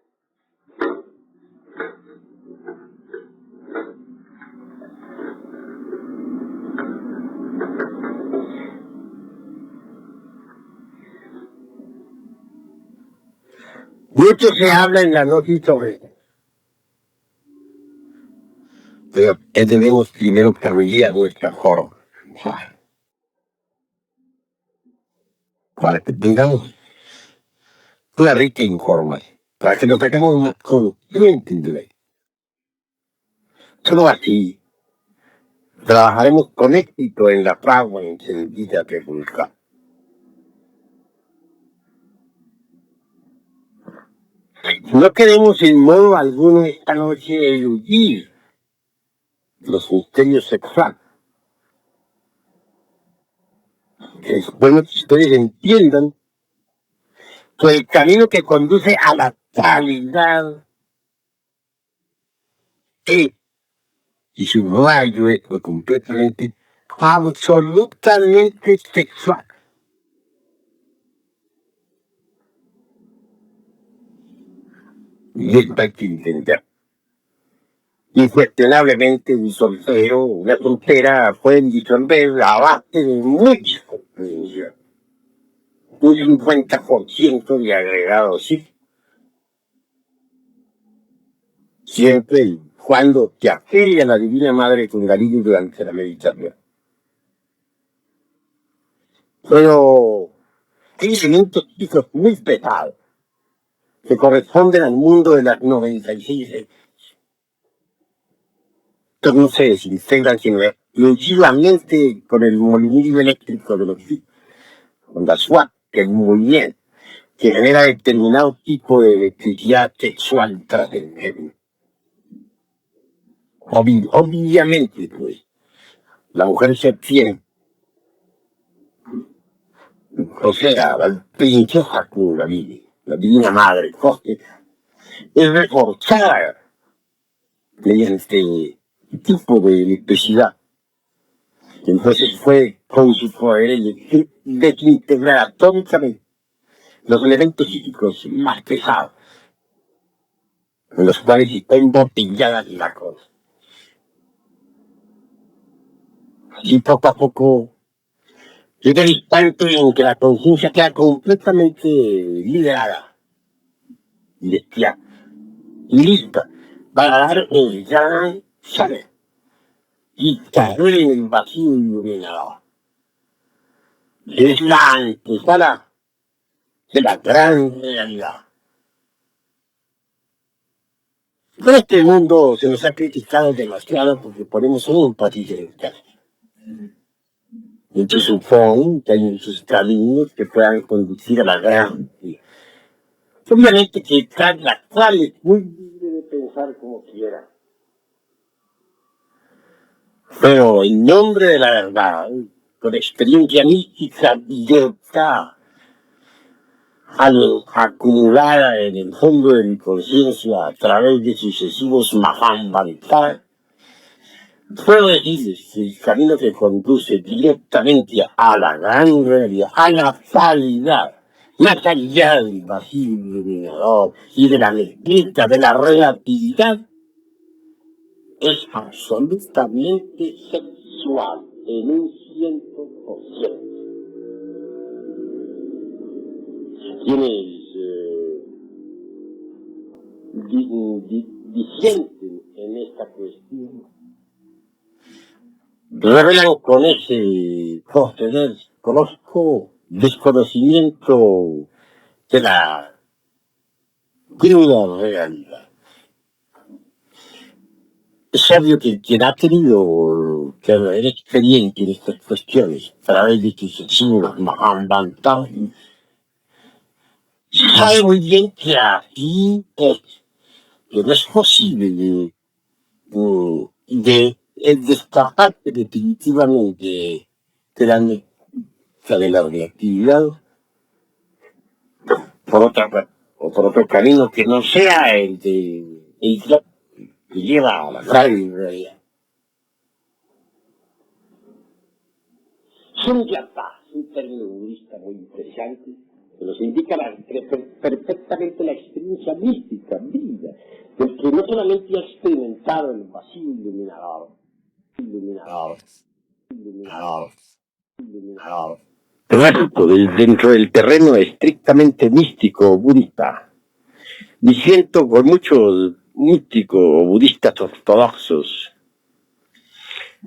Mucho se habla en la noche sobre esto, pero debemos primero cambiar nuestra forma para que tengamos una rica información, para que nos tengamos más conscientes de esto. Solo así trabajaremos con éxito en la fragua encendida que buscamos. No queremos en modo alguno esta noche eludir los misterios sexuales. Es bueno que ustedes entiendan que el camino que conduce a la calidad es, y subrayo esto completamente, absolutamente sexual. Y esto hay que entender. Incuestionablemente un soltero, una soltera pueden disolver a base de mucha comprensión. Un 50% de agregado, sí. Siempre y cuando te afile a la Divina Madre Kundalini durante la meditación. Pero hay elementos físicos muy pesados que corresponden al mundo de las 96. Estos no se desintegran sino exclusivamente con el movimiento eléctrico de los físicos, con la SWAT, que es un movimiento que genera determinado tipo de electricidad sexual trascendente. Obviamente, pues, la mujer se abstiene. O sea, la princesa Kundalini, la divina madre cósmica, es reforzada mediante este tipo de electricidad. Entonces fue con sus poderes desintegrar atómicamente los elementos psíquicos más pesados, en los cuales está embotellada la cosa. Así poco a poco llega el instante en que la conciencia queda completamente liberada y despierta y lista para dar el gran saber y caer en el vacío iluminado. Es la antesala de la gran realidad. En este mundo se nos ha criticado demasiado porque ponemos énfasis en el caso. Y se supone que hay muchos caminos que puedan conducir a la gran vida. Obviamente que cada cual es muy libre de pensar como quiera. Pero en nombre de la verdad, con experiencia mística directa, acumulada en el fondo de mi conciencia a través de sucesivos Mahambantas, puedo decirles que el camino que conduce directamente a la gran realidad, a la calidad, más allá del vacío iluminador y de la negrita de la relatividad, es absolutamente sexual en un 100%. Quienes disienten en esta cuestión revelan con ese proceder psicológico desconocimiento de la cruda realidad. Es obvio que quien ha tenido que haber experiencia en estas cuestiones a través de sus signos Mahambantas sabe muy bien que aquí que no es posible de destaparte definitivamente de la mezcla de la relatividad por otro camino que no sea el que lleva a la gran realidad. Sunyata es un término budista muy interesante que nos indica perfectamente la experiencia mística, vida, del que no solamente ha experimentado el vacío iluminador, dentro del terreno estrictamente místico budista, Diciendo con muchos místicos budistas ortodoxos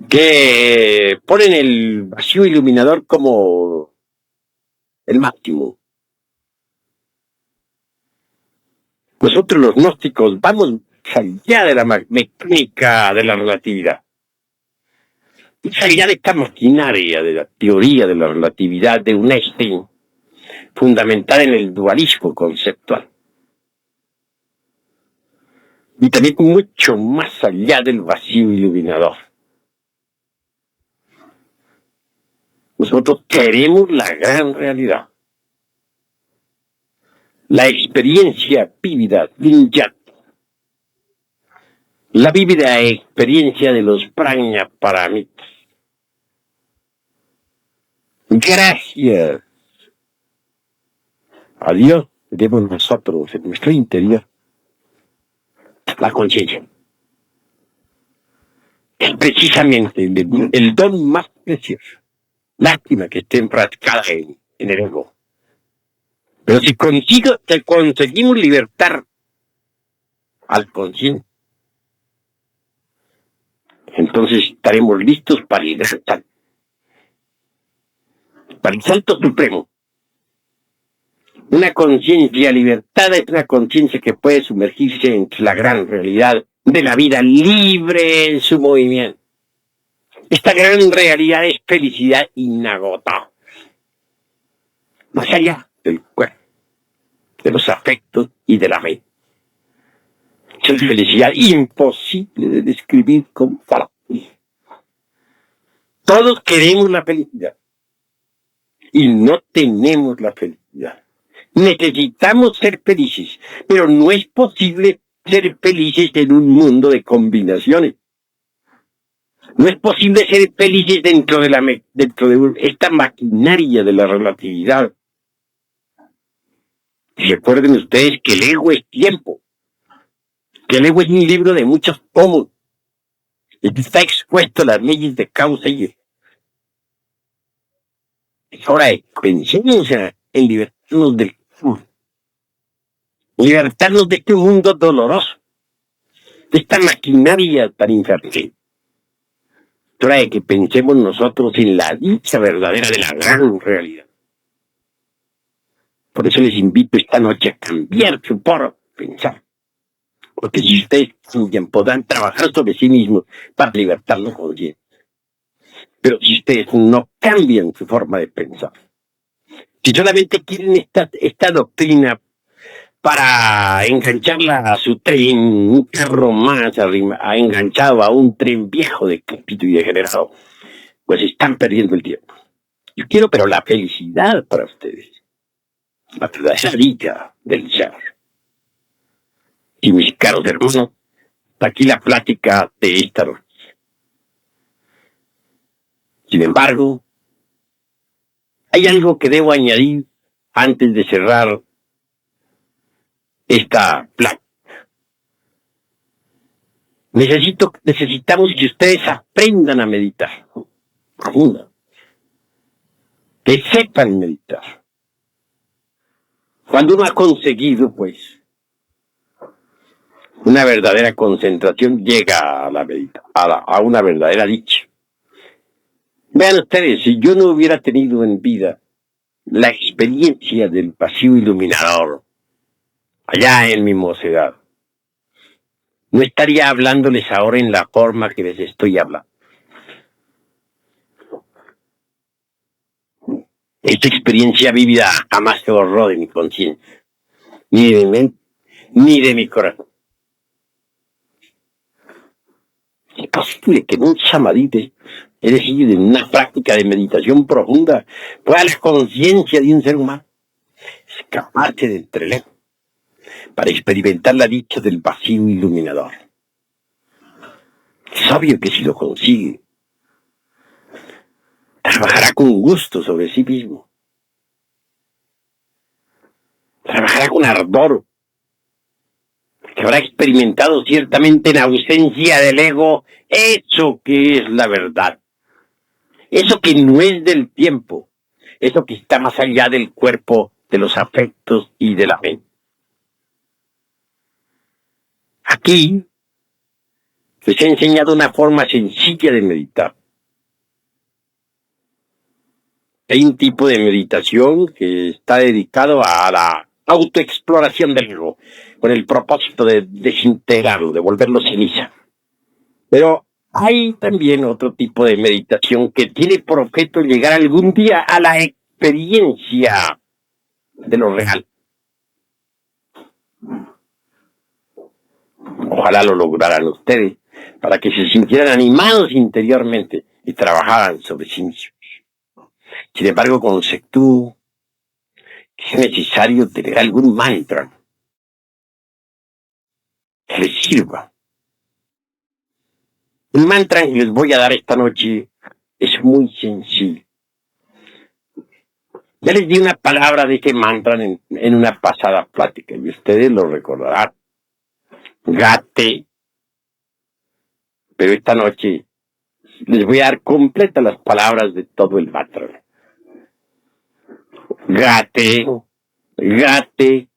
que ponen el vacío iluminador como el máximo. Nosotros los gnósticos vamos allá de la mecánica de la relatividad, allá de esta maquinaria de la teoría de la relatividad de un Einstein, fundamentada en el dualismo conceptual. Y también mucho más allá del vacío iluminador. Nosotros queremos la gran realidad, la experiencia vívida, vinyat, la vívida experiencia de los prajna paramitas. Gracias a Dios debemos nosotros, en nuestro interior, la conciencia. Es precisamente el don más precioso. Lástima que esté enfrascada en el ego. Pero si conseguimos libertar al consciente, entonces estaremos listos para el salto. Para el salto supremo. Una conciencia libertada es una conciencia que puede sumergirse entre la gran realidad de la vida libre en su movimiento. Esta gran realidad es felicidad inagotable. Más allá del cuerpo, de los afectos y de la mente. Es una felicidad imposible de describir con palabras. Todos queremos la felicidad. Y no tenemos la felicidad. Necesitamos ser felices, pero no es posible ser felices en un mundo de combinaciones. No es posible ser felices dentro de esta maquinaria de la relatividad. Recuerden ustedes que el ego es tiempo, que el ego es un libro de muchos tomos, y que está expuesto a las leyes de causa y efecto. Es hora de pensemos en libertarnos del mundo, libertarnos de este mundo doloroso, de esta maquinaria tan infernal. Trae que pensemos nosotros en la dicha verdadera de la gran realidad. Por eso les invito esta noche a cambiar su forma de pensar. Porque si ustedes cambian, podrán trabajar sobre sí mismos para libertar la conciencia. Pero si ustedes no cambian su forma de pensar, si solamente quieren esta doctrina para engancharla a su tren, un carro más ha enganchado a un tren viejo, decrépito y degenerado, pues están perdiendo el tiempo. Yo quiero, pero la felicidad para ustedes, la verdadera dicha del ser. Y mis caros hermanos, aquí la plática de esta noche. Sin embargo, hay algo que debo añadir antes de cerrar esta plática. Necesitamos que ustedes aprendan a meditar. Profunda. Que sepan meditar. Cuando uno ha conseguido, pues, una verdadera concentración, llega a la a una verdadera dicha. Vean ustedes, si yo no hubiera tenido en vida la experiencia del vacío iluminador, allá en mi mocedad, no estaría hablándoles ahora en la forma que les estoy hablando. Esta experiencia vívida jamás se borró de mi conciencia, ni de mi mente, ni de mi corazón. Es posible que en un samadhi, es decir, en una práctica de meditación profunda, pueda la conciencia de un ser humano escaparse del entreleo para experimentar la dicha del vacío iluminador. Es obvio que si lo consigue, trabajará con gusto sobre sí mismo. Trabajará con ardor. Que habrá experimentado ciertamente en ausencia del ego eso que es la verdad. Eso que no es del tiempo. Eso que está más allá del cuerpo, de los afectos y de la mente. Aquí les he enseñado una forma sencilla de meditar. Hay un tipo de meditación que está dedicado a la autoexploración del ego, con el propósito de desintegrarlo, de volverlo ceniza. Pero hay también otro tipo de meditación que tiene por objeto llegar algún día a la experiencia de lo real. Ojalá lo lograran ustedes, para que se sintieran animados interiormente y trabajaran sobre sí mismos. Sin embargo, conceptúo que es necesario tener algún mantra que les sirva. El mantra que les voy a dar esta noche es muy sencillo. Ya les di una palabra de este mantra en una pasada plática y ustedes lo recordarán. Gate. Pero esta noche les voy a dar completas las palabras de todo el mantra. Gate, gate,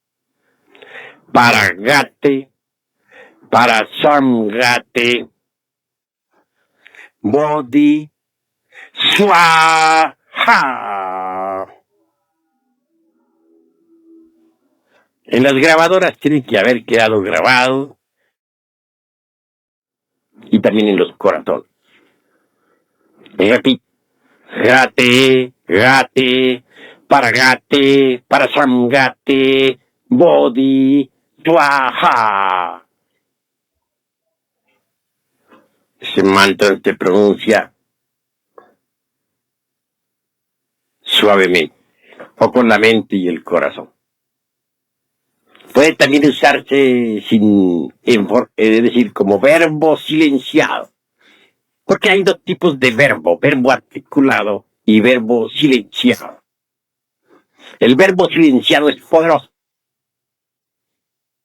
para samgate, bodhi, swaha. En las grabadoras tiene que haber quedado grabado y también en los corazones. Repito, gate, gate, para samgate, bodhi, swaha. Ese mantra se pronuncia suavemente, o con la mente y el corazón. Puede también usarse es decir, como verbo silenciado. Porque hay dos tipos de verbo articulado y verbo silenciado. El verbo silenciado es poderoso.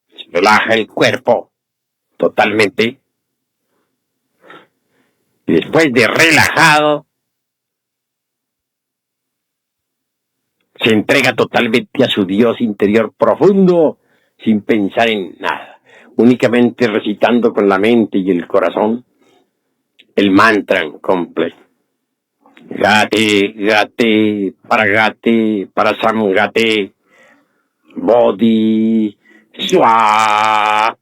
Se relaja el cuerpo totalmente. Y después de relajado, se entrega totalmente a su Dios interior profundo, sin pensar en nada, únicamente recitando con la mente y el corazón el mantra completo. Gate, gate, para samgate, bodhi, swaha.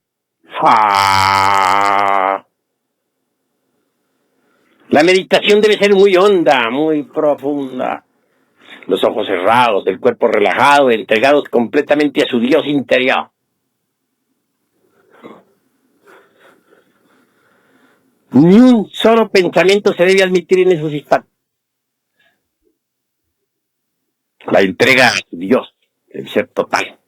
La meditación debe ser muy honda, muy profunda. Los ojos cerrados, el cuerpo relajado, entregados completamente a su Dios interior. Ni un solo pensamiento se debe admitir en esos instantes. La entrega a su Dios debe ser total.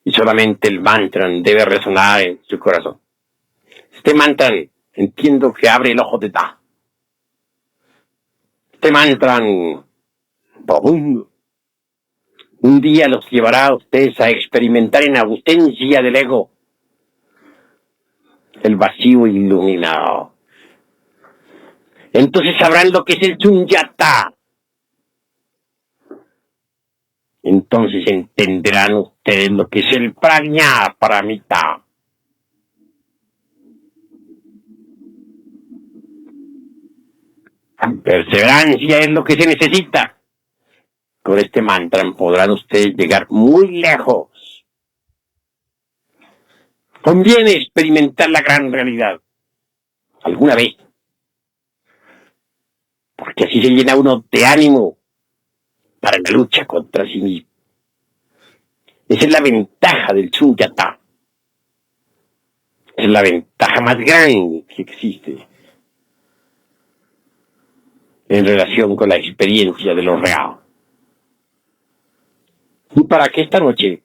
Y solamente el mantra debe resonar en su corazón. Este mantra entiendo que abre el ojo de Ta. Este mantra profundo un día los llevará a ustedes a experimentar en ausencia del ego el vacío iluminado. Entonces sabrán lo que es el Sunyata. Entonces entenderán ustedes lo que es el Prajna Paramita. Perseverancia es lo que se necesita. Con este mantra podrán ustedes llegar muy lejos. Conviene experimentar la gran realidad alguna vez, porque así se llena uno de ánimo para la lucha contra sí mismo. Esa es la ventaja del Sunyata. Es la ventaja más grande que existe en relación con la experiencia de lo real. Y para que esta noche